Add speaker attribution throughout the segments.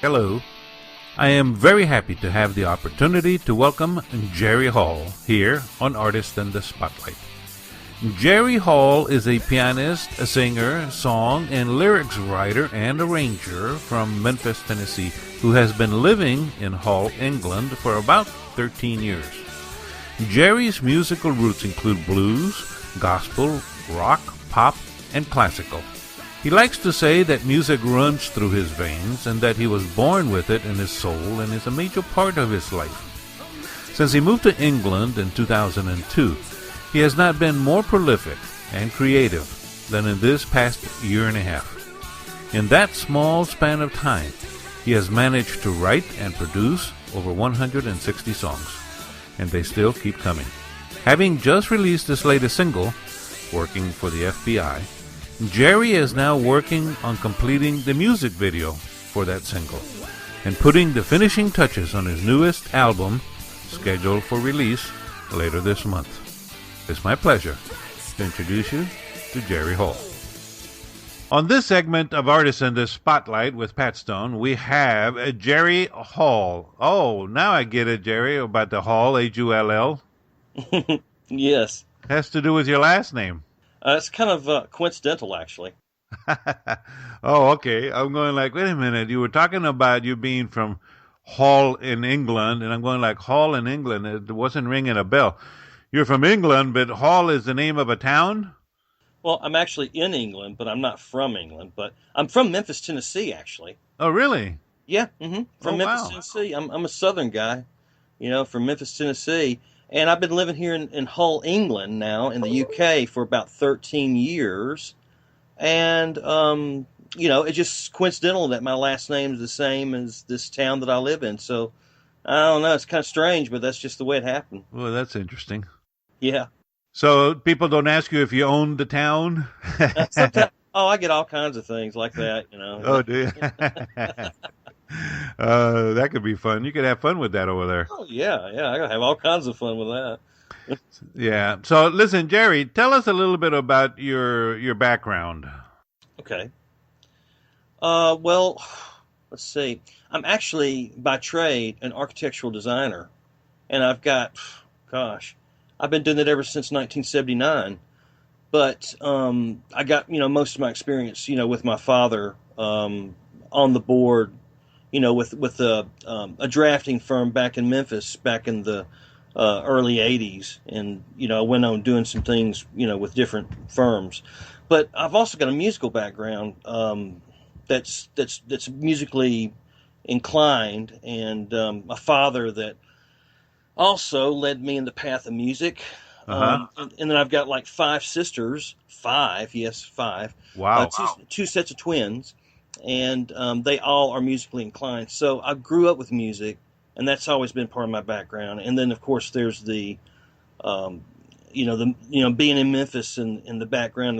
Speaker 1: Hello. I am very happy to have the opportunity to welcome Jerry Hall here on Artist in the Spotlight. Jerry Hall is a pianist, a singer, song, and lyrics writer and arranger from Memphis, Tennessee, who has been living in Hull, England for about 13 years. Jerry's musical roots include blues, gospel, rock, pop, and classical. He likes to say that music runs through his veins and that he was born with it in his soul and is a major part of his life. Since he moved to England in 2002, he has not been more prolific and creative than in this past year and a half. In that small span of time, he has managed to write and produce over 160 songs, and they still keep coming. Having just released his latest single, Working for the FBI, Jerry is now working on completing the music video for that single and putting the finishing touches on his newest album, scheduled for release later this month. It's my pleasure to introduce you to Jerry Hall. On this segment of Artists in the Spotlight with Pat Stone, we have Jerry Hall. Oh, now I get it, Jerry, about the Hall, H-U-L-L.
Speaker 2: Yes.
Speaker 1: Has to do with your last name.
Speaker 2: It's kind of coincidental, actually.
Speaker 1: Oh, okay. I'm going like, wait a minute. You were talking about you being from Hull in England, and I'm going like, Hull in England. It wasn't ringing a bell. You're from England, but Hull is the name of a town?
Speaker 2: Well, I'm actually in England, but I'm not from England. But I'm from Memphis, Tennessee, actually.
Speaker 1: Oh, really?
Speaker 2: Yeah, from Memphis,
Speaker 1: wow.
Speaker 2: Tennessee. I'm a Southern guy, from Memphis, Tennessee. And I've been living here in Hull, England now, in the UK, for about 13 years. And, it's just coincidental that my last name is the same as this town that I live in. So, I don't know, it's kind of strange, but that's just the way it happened.
Speaker 1: Well, that's interesting.
Speaker 2: Yeah.
Speaker 1: So people don't ask you if you own the town?
Speaker 2: Sometimes, I get all kinds of things like that,
Speaker 1: Oh, do you? That could be fun. You could have fun with that over there.
Speaker 2: Oh, yeah. I gotta have all kinds of fun with that.
Speaker 1: Yeah. So, listen, Jerry, tell us a little bit about your background.
Speaker 2: Okay. Well, let's see. I'm actually, by trade, an architectural designer. And I've been doing it ever since 1979. But I got, most of my experience, with my father on the board, with a drafting firm back in Memphis back in the early 80s. And, I went on doing some things, with different firms. But I've also got a musical background that's musically inclined, and a father that also led me in the path of music. And then I've got like five sisters. Five.
Speaker 1: Wow.
Speaker 2: Two sets of twins. And they all are musically inclined. So I grew up with music, and that's always been part of my background. And then, of course, there's the being in Memphis and the background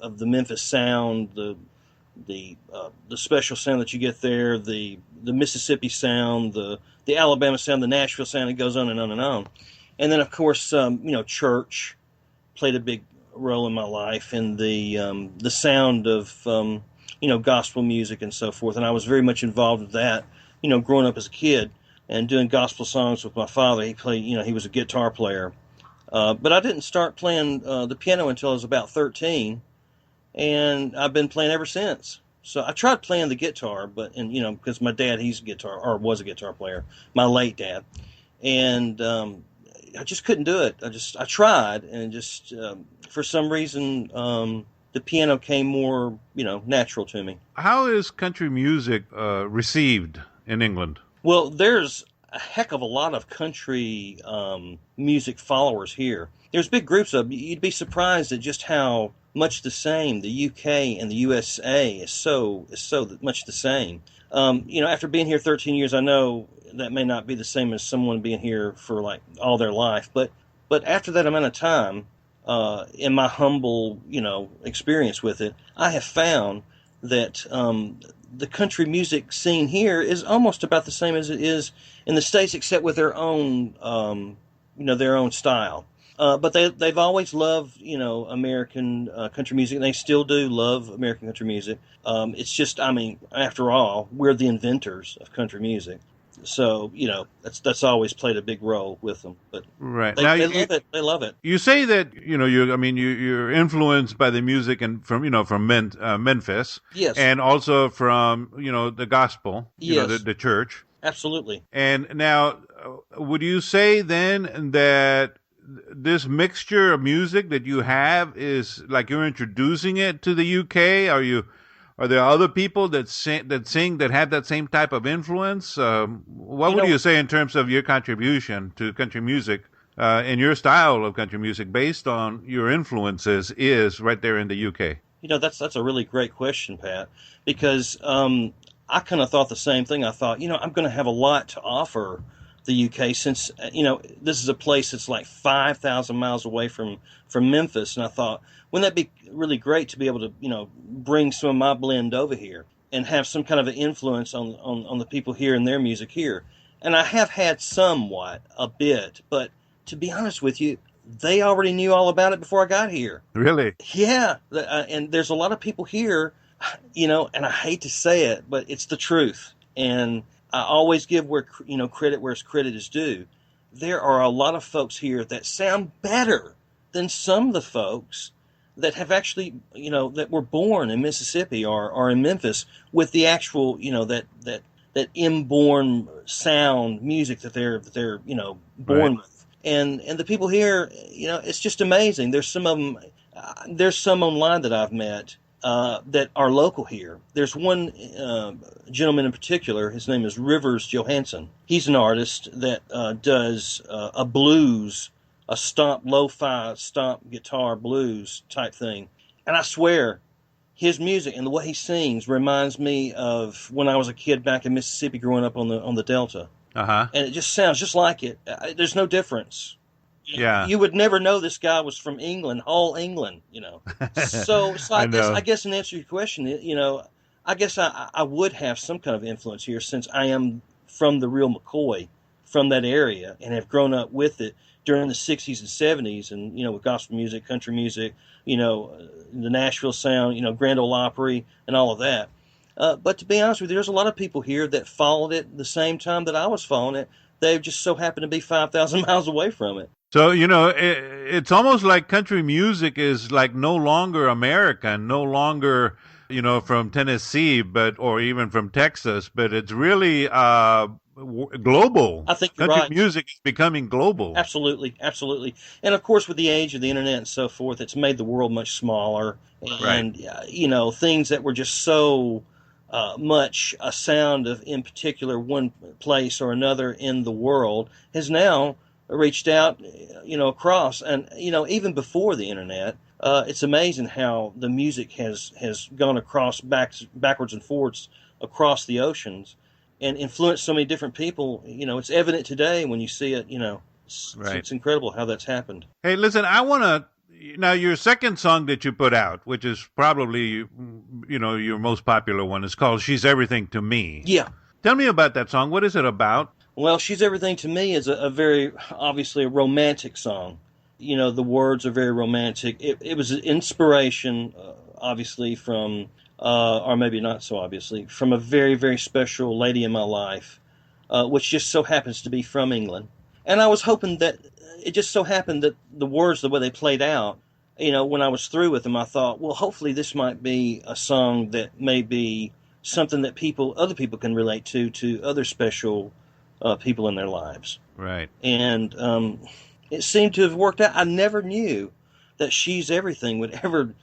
Speaker 2: of the Memphis sound, the special sound that you get there, the Mississippi sound, the Alabama sound, the Nashville sound. It goes on and on and on. And then, of course, church played a big role in my life, and the sound of gospel music and so forth. And I was very much involved with that, growing up as a kid and doing gospel songs with my father. He played, he was a guitar player. But I didn't start playing the piano until I was about 13, and I've been playing ever since. So I tried playing the guitar, because my dad, was a guitar player, my late dad. And I just couldn't do it. I tried, and just for some reason, the piano came more, natural to me.
Speaker 1: How is country music received in England?
Speaker 2: Well, there's a heck of a lot of country music followers here. There's big groups of. You'd be surprised at just how much the same the UK and the USA is so much the same. After being here 13 years, I know that may not be the same as someone being here for like all their life, but after that amount of time, in my humble, experience with it, I have found that the country music scene here is almost about the same as it is in the States, except with their own, their own style. But they've always loved, American country music, and they still do love American country music. It's just, I mean, after all, we're the inventors of country music, so that's always played a big role with them. But
Speaker 1: Right.
Speaker 2: they
Speaker 1: Now,
Speaker 2: they love it. They love it.
Speaker 1: you say that you're influenced by the music and from Memphis,
Speaker 2: Yes,
Speaker 1: and also from the gospel,
Speaker 2: yes,
Speaker 1: the church.
Speaker 2: absolutely.
Speaker 1: And now, would you say then that this mixture of music that you have is like you're introducing it to the UK? Are there other people that sing that have that same type of influence? What
Speaker 2: You
Speaker 1: would
Speaker 2: know,
Speaker 1: you say in terms of your contribution to country music and your style of country music based on your influences is right there in the UK?
Speaker 2: that's a really great question, Pat, because I kind of thought the same thing. I thought, I'm going to have a lot to offer the UK since this is a place that's like 5,000 miles away from Memphis, and I thought, wouldn't that be really great to be able to bring some of my blend over here and have some kind of an influence on the people here and their music here. And I have had somewhat a bit, but to be honest with you, they already knew all about it before I got here.
Speaker 1: Really?
Speaker 2: Yeah, and there's a lot of people here, and I hate to say it, but it's the truth. And I always give credit where credit is due. There are a lot of folks here that sound better than some of the folks that have actually, that were born in Mississippi or in Memphis with the actual, that inborn sound music that they're born
Speaker 1: Right.
Speaker 2: with. And the people here, it's just amazing. There's some of them. There's some online that I've met that are local here. There's one gentleman in particular. His name is Rivers Johansson. He's an artist that does a blues, a lo-fi stomp guitar blues type thing. And I swear, his music and the way he sings reminds me of when I was a kid back in Mississippi, growing up on the Delta.
Speaker 1: Uh-huh.
Speaker 2: And it just sounds just like it. There's no difference.
Speaker 1: Yeah.
Speaker 2: You would never know this guy was from England, whole England, So
Speaker 1: I know.
Speaker 2: I guess in answer to your question, I guess I would have some kind of influence here since I am from the real McCoy, from that area, and have grown up with it during the 60s and 70s, and with gospel music, country music, the Nashville sound, Grand Ole Opry, and all of that. But to be honest with you, there's a lot of people here that followed it the same time that I was following it. They just so happened to be 5,000 miles away from it.
Speaker 1: So, it's almost like country music is like no longer American, no longer, from Tennessee, or even from Texas, but it's really global.
Speaker 2: I think you're
Speaker 1: Country
Speaker 2: right.
Speaker 1: music is becoming global.
Speaker 2: Absolutely, absolutely. And of course, with the age of the internet and so forth, it's made the world much smaller. And, things that were just so much a sound of, in particular, one place or another in the world has now reached out, across. And, even before the internet, it's amazing how the music has gone across backwards and forwards across the oceans and influenced so many different people. It's evident today when you see it,
Speaker 1: Right.
Speaker 2: it's incredible how that's happened.
Speaker 1: Hey, listen, I want to. Now, your second song that you put out, which is probably, your most popular one, is called She's Everything to Me.
Speaker 2: Yeah.
Speaker 1: Tell me about that song. What is it about?
Speaker 2: Well, She's Everything to Me is a very, obviously, a romantic song. The words are very romantic. It was an inspiration, obviously, from, or maybe not so obviously, from a very, very special lady in my life, which just so happens to be from England. And I was hoping that it just so happened that the words, the way they played out, when I was through with them, I thought, well, hopefully this might be a song that may be something that other people can relate to other special people in their lives.
Speaker 1: Right.
Speaker 2: And it seemed to have worked out. I never knew that She's Everything would ever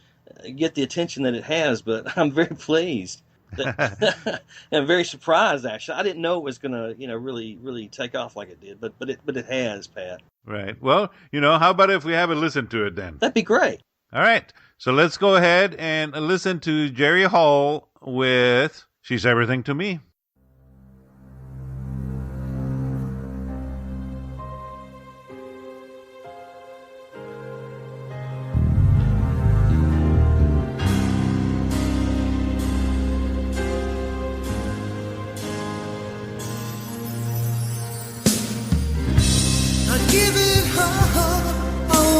Speaker 2: get the attention that it has, but I'm very pleased. I'm very surprised, actually. I didn't know it was going to, really, really take off like it did, but it has, Pat.
Speaker 1: Right. Well, how about if we have a listen to it then?
Speaker 2: That'd be great.
Speaker 1: All right. So let's go ahead and listen to Jerry Hall with She's Everything to Me.
Speaker 3: I give it all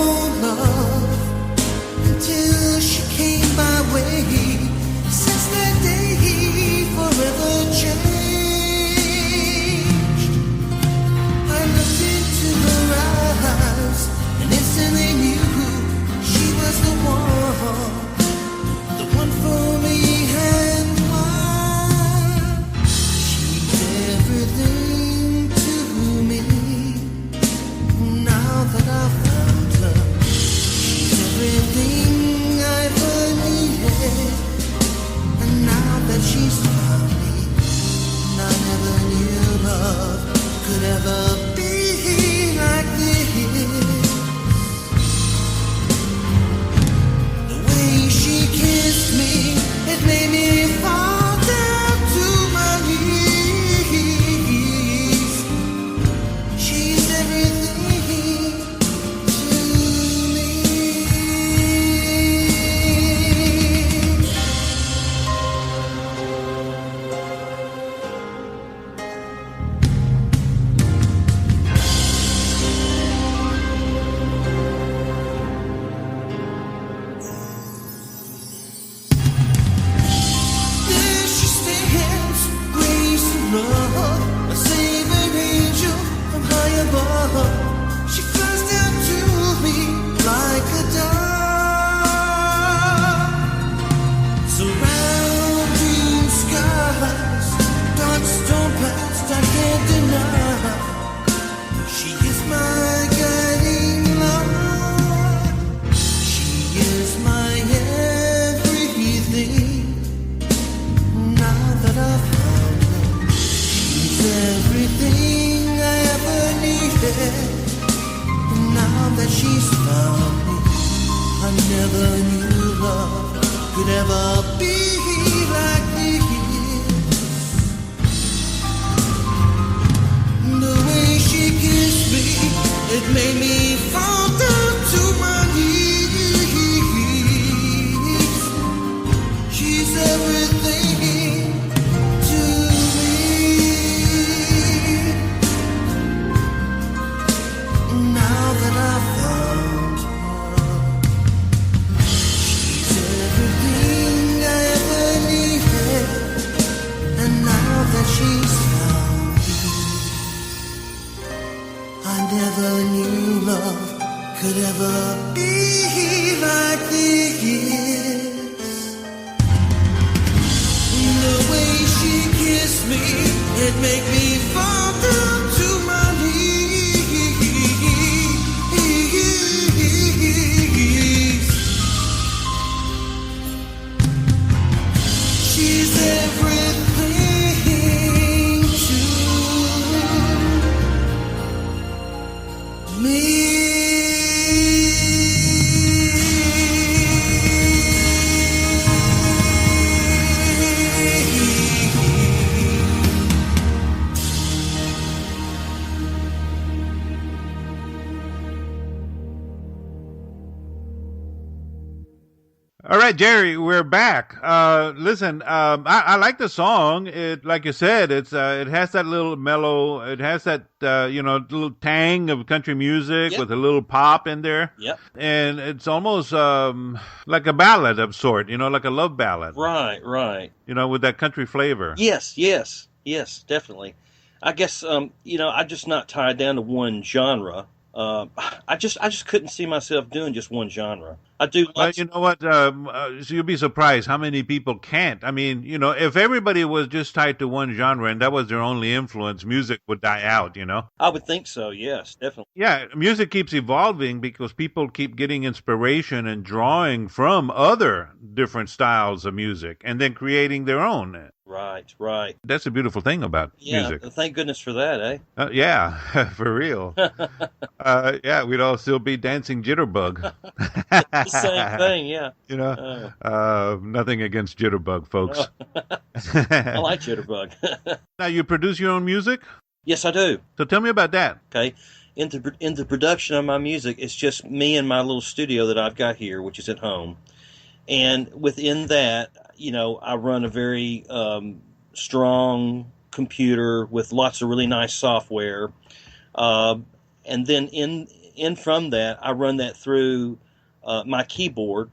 Speaker 3: never knew love could ever be like this. The way she kissed me, it made me fall down to my knees. She's everything to me. Now that I found her, she's everything I ever needed. And now that she's found me, I never knew love could ever be like this. The way she kissed me, it made me fall down to my knees. She's everything to me.
Speaker 1: All right, Jerry, we're back. Listen, I like the song. It, like you said, it has that little mellow, it has that little tang of country music
Speaker 2: Yep.
Speaker 1: with a little pop in there,
Speaker 2: Yep.
Speaker 1: and it's almost like a ballad of sort, like a love ballad,
Speaker 2: Right.
Speaker 1: with that country flavor.
Speaker 2: Yes, definitely. I guess I'm just not tied down to one genre. I just couldn't see myself doing just one genre. I do
Speaker 1: Well,
Speaker 2: lots.
Speaker 1: you know what? So you'll be surprised how many people can't. I mean, if everybody was just tied to one genre and that was their only influence, music would die out,
Speaker 2: I would think so. Yes, definitely.
Speaker 1: Yeah, music keeps evolving because people keep getting inspiration and drawing from other different styles of music and then creating their own.
Speaker 2: Right.
Speaker 1: That's a beautiful thing about
Speaker 2: Yeah.
Speaker 1: music.
Speaker 2: Thank goodness for that, eh?
Speaker 1: Yeah, for real. Yeah, we'd all still be dancing jitterbug.
Speaker 2: The same thing. Yeah.
Speaker 1: Nothing against jitterbug, folks.
Speaker 2: I like Jitterbug.
Speaker 1: Now, you produce your own music?
Speaker 2: Yes, I do.
Speaker 1: So tell me about that.
Speaker 2: Okay. In the production of my music, it's just me and my little studio that I've got here, which is at home. And within that, I run a very strong computer with lots of really nice software. And then in from that, I run that through my keyboard,